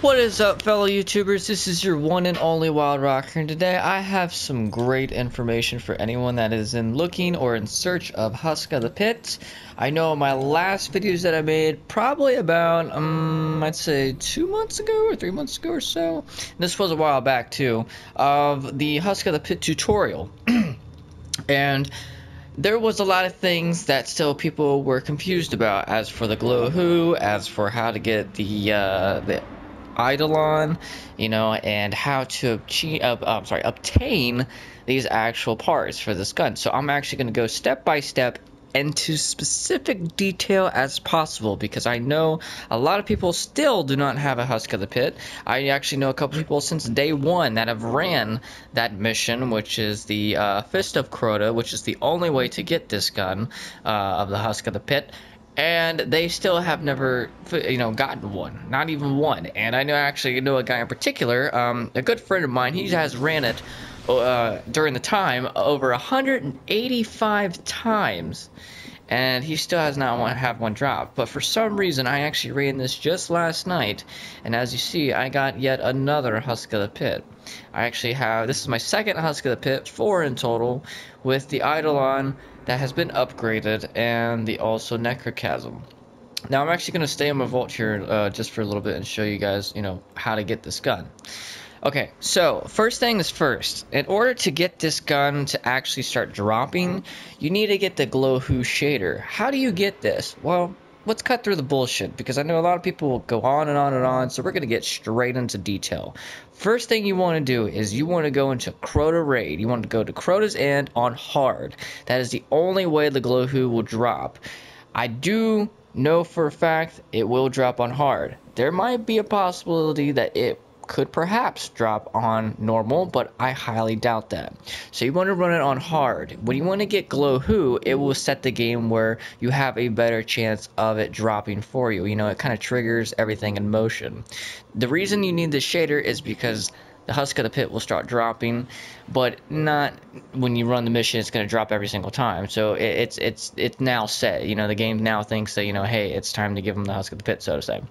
What is up, fellow YouTubers? This is your one and only Wild Rocker, and today I have some great information for anyone that is looking or in search of H.O.T.P. I know my last videos that I made, probably about, I'd say 2 months ago or 3 months ago or so, this was a while back too, of the H.O.T.P tutorial. And there was a lot of things that still people were confused about, as for the glow who, as for how to get the Eidolon, and how to obtain these actual parts for this gun. So I'm actually going to go step by step into specific detail as possible, because I know a lot of people still do not have a H.O.T.P. I actually know a couple people since day one that have ran that mission, which is the Fist of Crota, which is the only way to get this gun of the H.O.T.P. And they still have never, gotten one, not even one. And I know a guy in particular, a good friend of mine. He has ran it during the time over 185 times, and he still has not have one drop. But for some reason, I actually ran this just last night, and as you see, I got yet another H.O.T.P. I actually have, this is my second H.O.T.P, 4 in total, with the Eidolon that has been upgraded, and the also Necrochasm. Now I'm actually going to stay in my vault here just for a little bit and show you guys, how to get this gun. Okay, so first thing is first. In order to get this gun to actually start dropping, you need to get the glow who shader. How do you get this? Well, let's cut through the bullshit, because I know a lot of people will go on and on and on, so we're going to get straight into detail. First thing you want to do is you want to go into Crota Raid. You want to go to Crota's End on hard. That is the only way the glow who will drop. I do know for a fact it will drop on hard. There might be a possibility that it could perhaps drop on normal, but I highly doubt that. So you want to run it on hard. When you want to get glow who, it will set the game where you have a better chance of it dropping for you. It kind of triggers everything in motion. The reason you need the shader is because the H.O.T.P will start dropping, but not when you run the mission. It's going to drop every single time. So it's now set. The game now thinks that hey, it's time to give them the H.O.T.P, so to say.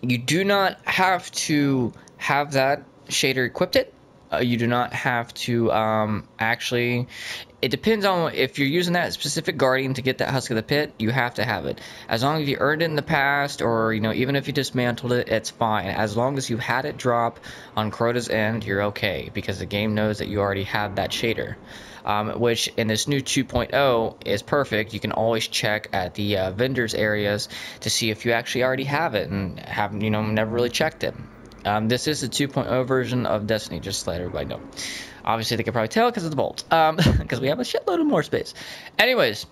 You do not have to have that shader equipped it. You do not have to actually. It depends on if you're using that specific guardian to get that Husk of the Pit. You have to have it. As long as you earned it in the past, or even if you dismantled it, it's fine. As long as you had it drop on Crota's End, you're okay, because the game knows that you already have that shader. Which in this new 2.0 is perfect. You can always check at the vendors areas to see if you actually already have it and have never really checked it. This is the 2.0 version of Destiny, just to let everybody know. Obviously, they can probably tell because of the bolt, because we have a shitload of more space. Anyways,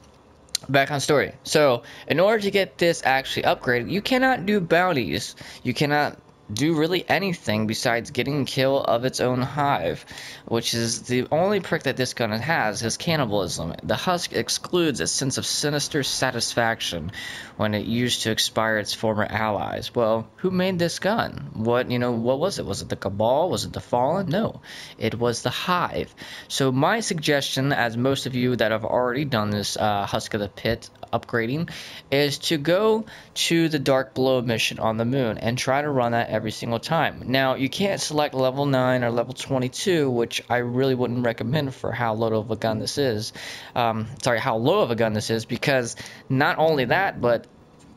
back on story. So, in order to get this actually upgraded, you cannot do bounties. You cannot do really anything besides getting kill of its own hive, which is the only perk that this gun has, is cannibalism. The husk excludes a sense of sinister satisfaction when it used to expire its former allies. Well, who made this gun? What was it? Was it the Cabal? Was it the Fallen? No, it was the Hive. So my suggestion, as most of you that have already done this Husk of the Pit upgrading, is to go to the Dark Blow mission on the moon and try to run that every single time. Now, you can't select level 9 or level 22, which I really wouldn't recommend for how low of a gun this is. How low of a gun this is, because not only that, but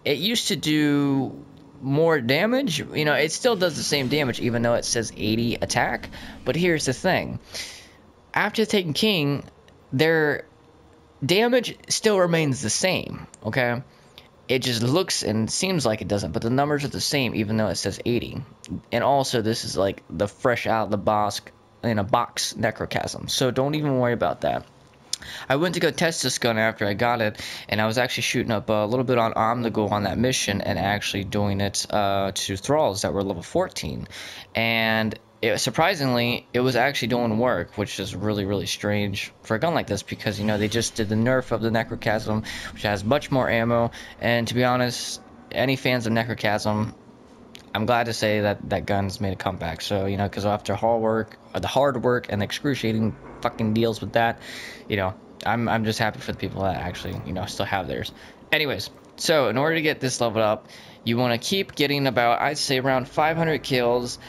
it used to do more damage. It still does the same damage, even though it says 80 attack. But here's the thing. After taking King, their damage still remains the same, okay? It just looks and seems like it doesn't, but the numbers are the same, even though it says 80. And also, this is like the fresh out of the box Necrochasm, so don't even worry about that. I went to go test this gun after I got it, and I was actually shooting up a little bit on Omnigul on that mission, and actually doing it to thralls that were level 14. And surprisingly, it was actually doing work, which is really, really strange for a gun like this, because, they just did the nerf of the Necrochasm, which has much more ammo. And to be honest, any fans of Necrochasm, I'm glad to say that that gun's made a comeback. So, because after the hard work and excruciating fucking deals with that, I'm just happy for the people that actually, still have theirs. Anyways, so in order to get this leveled up, you want to keep getting about, I'd say, around 500 kills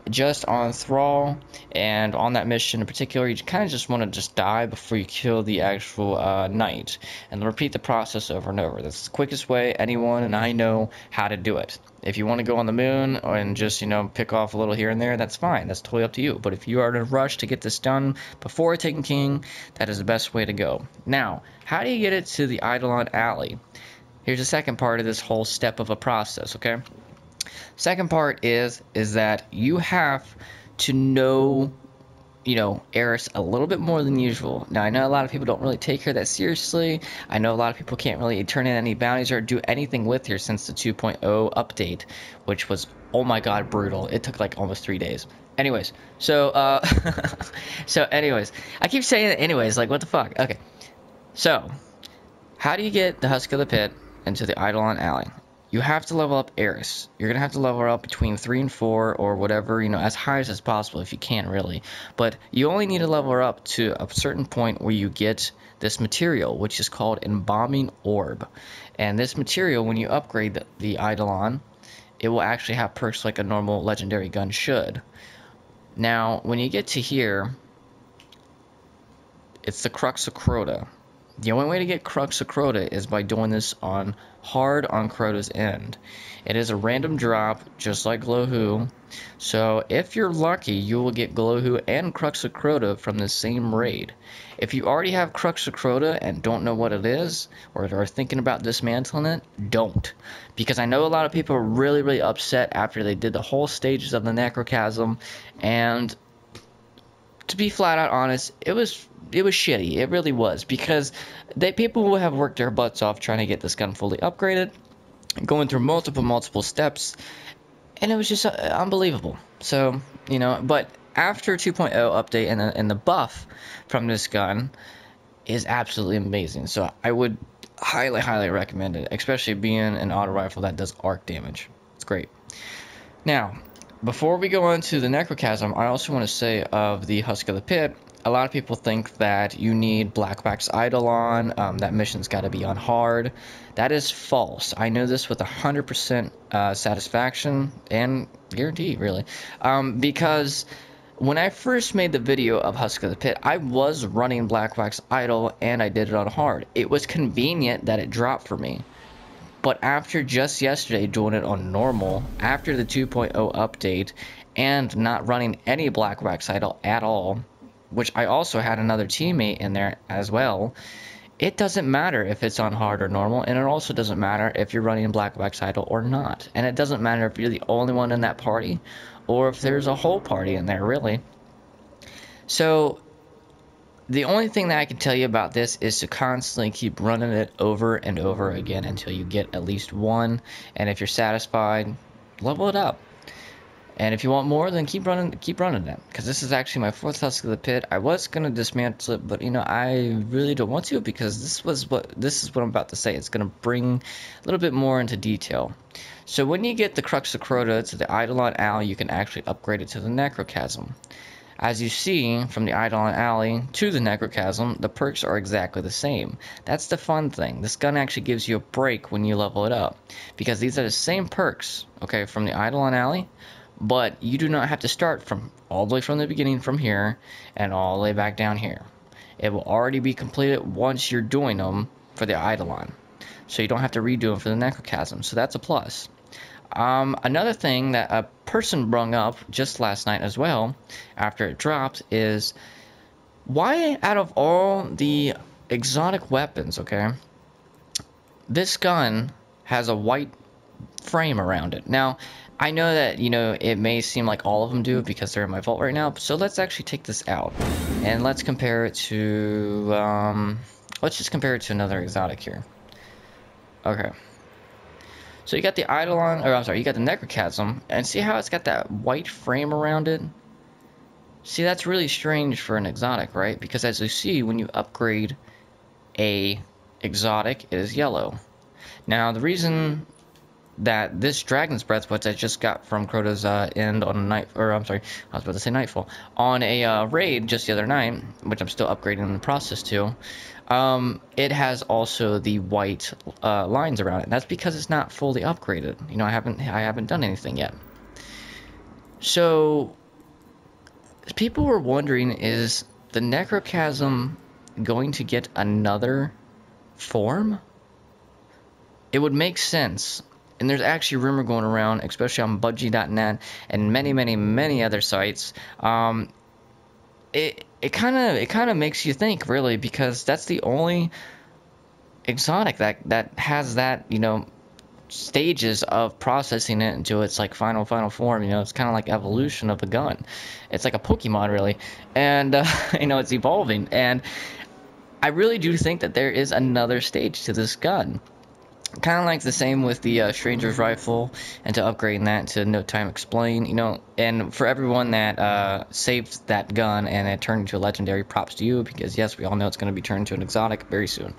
just on Thrall, and on that mission in particular, you kind of just want to just die before you kill the actual knight, and repeat the process over and over. That's the quickest way anyone and I know how to do it. If you want to go on the moon and just, you know, pick off a little here and there, that's fine. That's totally up to you. But if you are in a rush to get this done before taking king, that is the best way to go. Now, how do you get it to the Eidolon Alley? Here's the second part of this whole step of a process, okay? Second part is that you have to know, you know, Eris a little bit more than usual. Now, I know a lot of people don't really take her that seriously. I know a lot of people can't really turn in any bounties or do anything with her since the 2.0 update, which was, oh my god, brutal. It took like almost 3 days. Anyways, so, anyways, I keep saying it anyways, like, what the fuck? Okay, so, how do you get the Husk of the Pit into the Eidolon Alley? You have to level up Eris. You're going to have to level her up between 3 and 4 or whatever, you know, as high as possible if you can, really. But you only need to level her up to a certain point where you get this material, which is called Embalming Orb. And this material, when you upgrade the Eidolon, it will actually have perks like a normal legendary gun should. Now, when you get to here, it's the Crux of Crota. The only way to get Crux of Crota is by doing this on hard on Crota's end. It is a random drop, just like Glowhoo. So if you're lucky, you will get Glowhoo and Crux of Crota from the same raid. If you already have Crux of Crota and don't know what it is, or are thinking about dismantling it, don't. Because I know a lot of people are really, really upset after they did the whole stages of the Necrochasm, and to be flat out honest, it was shitty. It really was, because people have worked their butts off trying to get this gun fully upgraded, going through multiple steps, and it was just unbelievable. So, you know, but after 2.0 update and the buff from this gun is absolutely amazing. So I would highly recommend it, especially being an auto rifle that does arc damage. It's great. Now, before we go on to the Necrochasm, I also want to say of the Husk of the Pit, a lot of people think that you need Black Wax Eidolon, that mission's got to be on hard. That is false. I know this with 100% satisfaction and guarantee, really, because when I first made the video of Husk of the Pit, I was running Black Wax Idol and I did it on hard. It was convenient that it dropped for me. But after just yesterday doing it on normal, after the 2.0 update, and not running any Black Wax Idol at all, which I also had another teammate in there as well, it doesn't matter if it's on hard or normal, and it also doesn't matter if you're running Black Wax Idol or not. And it doesn't matter if you're the only one in that party, or if there's a whole party in there, really. So the only thing that I can tell you about this is to constantly keep running it over and over again until you get at least one. And if you're satisfied, level it up. And if you want more, then keep running it. Because this is actually my 4th Husk of the Pit. I was gonna dismantle it, but you know, I really don't want to, because this is what I'm about to say. It's gonna bring a little bit more into detail. So when you get the Crux of Crota to the Eidolon Alley, you can actually upgrade it to the Necrochasm. As you see, from the Eidolon Alley to the Necrochasm, the perks are exactly the same. That's the fun thing. This gun actually gives you a break when you level it up, because these are the same perks, okay, from the Eidolon Alley, but you do not have to start from all the way from the beginning from here and all the way back down here. It will already be completed once you're doing them for the Eidolon, so you don't have to redo them for the Necrochasm, so that's a plus. Another thing that a person brung up just last night as well, after it dropped, is why out of all the exotic weapons, okay, this gun has a white frame around it. Now, I know that, you know, it may seem like all of them do because they're in my vault right now, so let's actually take this out, and let's compare it to, let's just compare it to another exotic here. Okay. So you got the Eidolon, or I'm sorry, you got the Necrochasm, and see how it's got that white frame around it? See, that's really strange for an exotic, right? Because as you see, when you upgrade a exotic, it is yellow. Now, the reason that this Dragon's Breath, which I just got from Crota's end on a night, or I'm sorry, I was about to say Nightfall, on a raid just the other night, which I'm still upgrading in the process too. It has also the white lines around it. That's because it's not fully upgraded. You know, I haven't done anything yet. So people were wondering, is the Necrochasm going to get another form? It would make sense. And there's actually rumor going around, especially on Budgie.net and many other sites. It kind of makes you think, really, because that's the only exotic that has that, you know, stages of processing it into its like final form. You know, it's kind of like evolution of the gun. It's like a Pokemon, really, and you know, it's evolving. And I really do think that there is another stage to this gun. Kind of like the same with the Stranger's Rifle, and to upgrading that to No Time Explain, you know. And for everyone that saved that gun and it turned into a legendary, props to you, because yes, we all know it's going to be turned into an exotic very soon.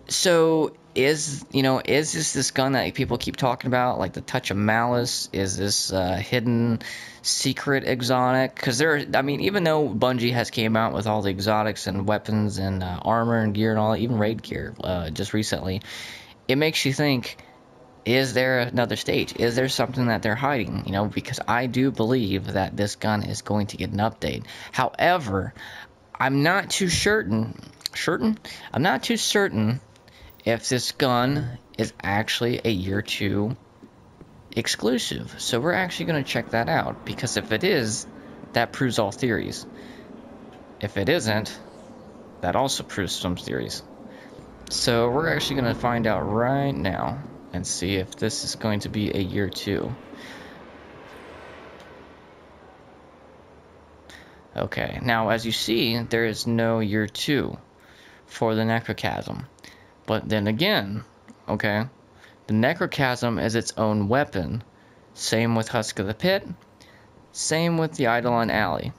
So is this gun that people keep talking about, like the Touch of Malice? Is this hidden secret exotic? Because I mean, even though Bungie has came out with all the exotics and weapons and armor and gear and all, even raid gear just recently, it makes you think, is there another stage? Is there something that they're hiding? You know, because I do believe that this gun is going to get an update. However, I'm not too certain. I'm not too certain if this gun is actually a year 2 exclusive. So we're actually going to check that out, because if it is, that proves all theories. If it isn't, that also proves some theories. So we're actually going to find out right now and see if this is going to be a year 2. Okay, now as you see, there is no year 2 for the Necrochasm. But then again, okay, the Necrochasm is its own weapon. Same with Husk of the Pit. Same with the Eidolon Alley.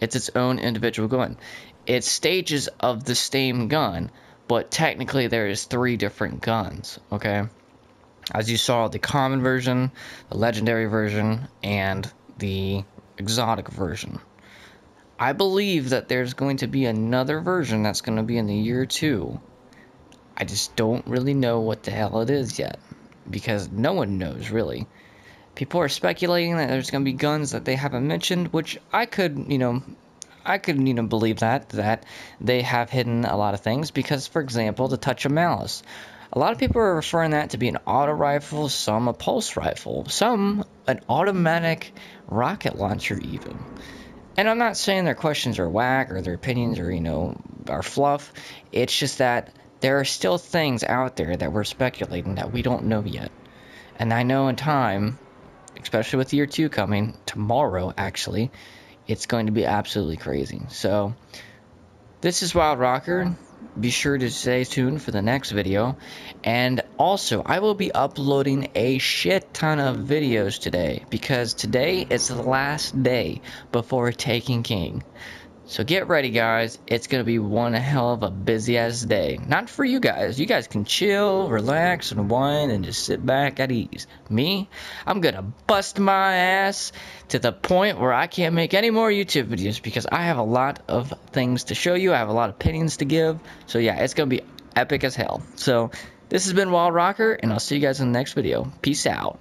It's its own individual gun. It's stages of the same gun, but technically there is 3 different guns, okay? As you saw, the common version, the legendary version, and the exotic version. I believe that there's going to be another version that's going to be in the year 2. I just don't really know what the hell it is yet, because no one knows, really. People are speculating that there's going to be guns that they haven't mentioned, which I could believe that they have hidden a lot of things, because, for example, the Touch of Malice. A lot of people are referring that to be an auto rifle, some a pulse rifle, some an automatic rocket launcher even. And I'm not saying their questions are whack or their opinions are, you know, are fluff. It's just that there are still things out there that we're speculating that we don't know yet. And I know in time, especially with year 2 coming, tomorrow actually, it's going to be absolutely crazy. So, this is Wild Rocker. Be sure to stay tuned for the next video. And also, I will be uploading a shit ton of videos today, because today is the last day before Taken King. So get ready, guys. It's going to be one hell of a busy-ass day. Not for you guys. You guys can chill, relax, and whine, and just sit back at ease. Me, I'm going to bust my ass to the point where I can't make any more YouTube videos, because I have a lot of things to show you. I have a lot of opinions to give. So yeah, it's going to be epic as hell. So this has been Wild Rocker, and I'll see you guys in the next video. Peace out.